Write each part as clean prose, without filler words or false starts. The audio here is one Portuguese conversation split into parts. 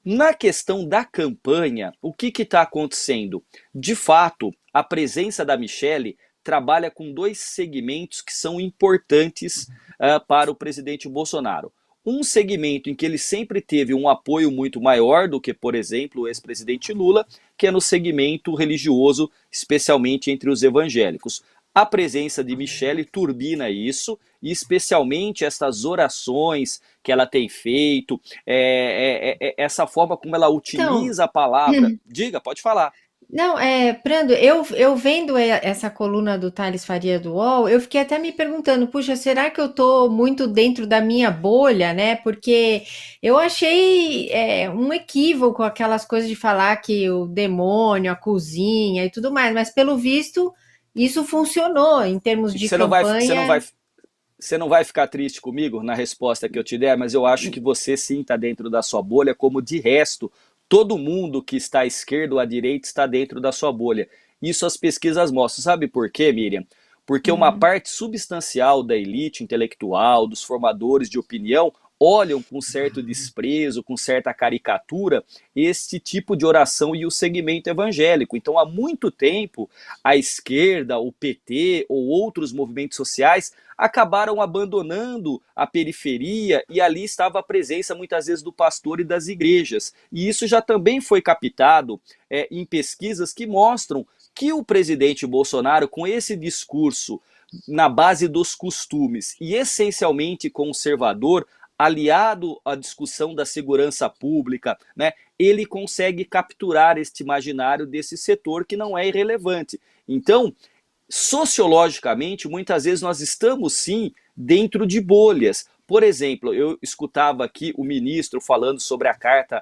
Na questão da campanha, o que está acontecendo? De fato, a presença da Michelle trabalha com dois segmentos que são importantes para o presidente Bolsonaro. Um segmento em que ele sempre teve um apoio muito maior do que, por exemplo, o ex-presidente Lula, que é no segmento religioso, especialmente entre os evangélicos. A presença de Michelle turbina isso, e especialmente essas orações que ela tem feito, essa forma como ela Então, utiliza a palavra. Diga, pode falar. não, Prando, eu vendo essa coluna do Thales Faria do UOL, eu fiquei até me perguntando, puxa, será que eu tô muito dentro da minha bolha, né? Porque eu achei um equívoco aquelas coisas de falar que o demônio, a cozinha e tudo mais, mas pelo visto isso funcionou em termos de Você não vai, você não vai, campanha. você não vai ficar triste comigo na resposta que eu te der, mas eu acho que você sim está dentro da sua bolha, como de resto, todo mundo que está à esquerda ou à direita está dentro da sua bolha. Isso as pesquisas mostram. Sabe por quê, Miriam? Porque uma Hum. parte substancial da elite intelectual, dos formadores de opinião, olham com certo desprezo, com certa caricatura, este tipo de oração e o segmento evangélico. Então, há muito tempo, a esquerda, o PT ou outros movimentos sociais acabaram abandonando a periferia e ali estava a presença muitas vezes do pastor e das igrejas. E isso já também foi captado em pesquisas que mostram que o presidente Bolsonaro, com esse discurso na base dos costumes e essencialmente conservador, aliado à discussão da segurança pública, né, ele consegue capturar este imaginário desse setor que não é irrelevante. Então, sociologicamente, muitas vezes nós estamos sim dentro de bolhas. Por exemplo, eu escutava aqui o ministro falando sobre a carta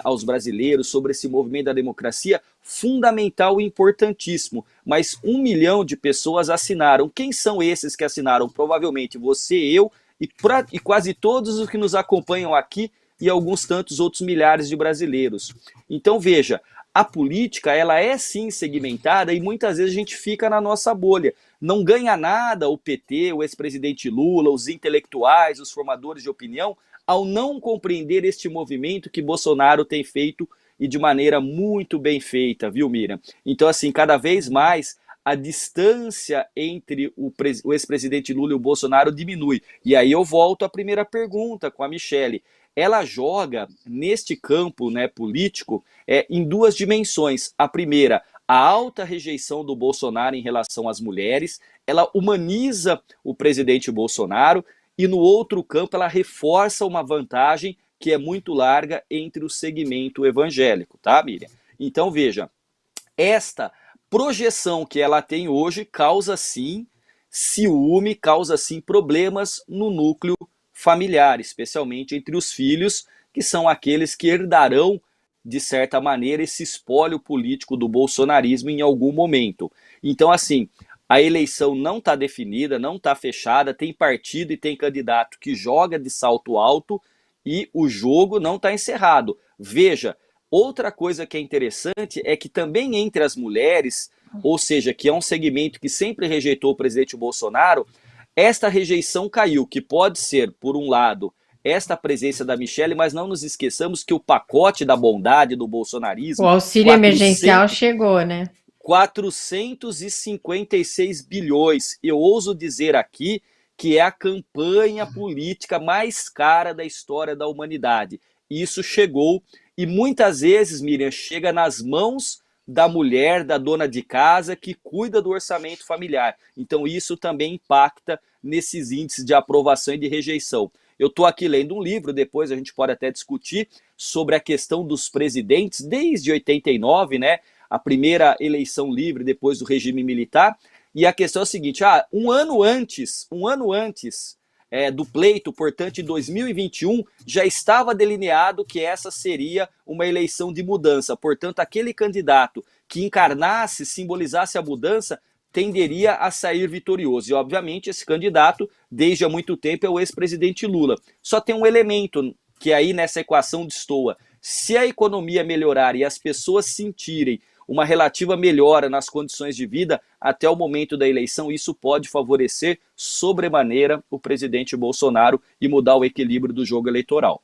aos brasileiros, sobre esse movimento da democracia, fundamental e importantíssimo. Mas 1 milhão de pessoas assinaram. Quem são esses que assinaram? Provavelmente você, eu e quase todos os que nos acompanham aqui e alguns tantos outros milhares de brasileiros. Então veja, a política ela é sim segmentada e muitas vezes a gente fica na nossa bolha. Não ganha nada o PT, o ex-presidente Lula, os intelectuais, os formadores de opinião, ao não compreender este movimento que Bolsonaro tem feito e de maneira muito bem feita, viu, Miriam? Então, assim, cada vez mais a distância entre o ex-presidente Lula e o Bolsonaro diminui. E aí eu volto à primeira pergunta com a Michelle. Ela joga neste campo, né, político em duas dimensões. A primeira, a alta rejeição do Bolsonaro em relação às mulheres, ela humaniza o presidente Bolsonaro, e no outro campo ela reforça uma vantagem que é muito larga entre o segmento evangélico, tá, Miriam? Então veja, esta projeção que ela tem hoje causa sim ciúme, causa sim problemas no núcleo familiar, especialmente entre os filhos, que são aqueles que herdarão, de certa maneira, esse espólio político do bolsonarismo em algum momento. Então, assim, a eleição não está definida, não está fechada, tem partido e tem candidato que joga de salto alto e o jogo não está encerrado. Veja, outra coisa que é interessante é que também entre as mulheres, ou seja, que é um segmento que sempre rejeitou o presidente Bolsonaro, esta rejeição caiu, que pode ser, por um lado, esta presença da Michelle, mas não nos esqueçamos que o pacote da bondade do O bolsonarismo, auxílio emergencial 400, chegou, né? 456 bilhões, eu ouso dizer aqui que é a campanha política mais cara da história da humanidade. Isso chegou e muitas vezes, Miriam, chega nas mãos da mulher, da dona de casa que cuida do orçamento familiar. Então isso também impacta nesses índices de aprovação e de rejeição. Eu estou aqui lendo um livro, depois a gente pode até discutir sobre a questão dos presidentes desde 89, né? A primeira eleição livre depois do regime militar. E a questão é a seguinte: um ano antes do pleito, portanto, em 2021, já estava delineado que essa seria uma eleição de mudança. Portanto, aquele candidato que encarnasse, simbolizasse a mudança, tenderia a sair vitorioso. E, obviamente, esse candidato, desde há muito tempo, é o ex-presidente Lula. Só tem um elemento que aí nessa equação destoa. Se a economia melhorar e as pessoas sentirem uma relativa melhora nas condições de vida até o momento da eleição, isso pode favorecer sobremaneira o presidente Bolsonaro e mudar o equilíbrio do jogo eleitoral.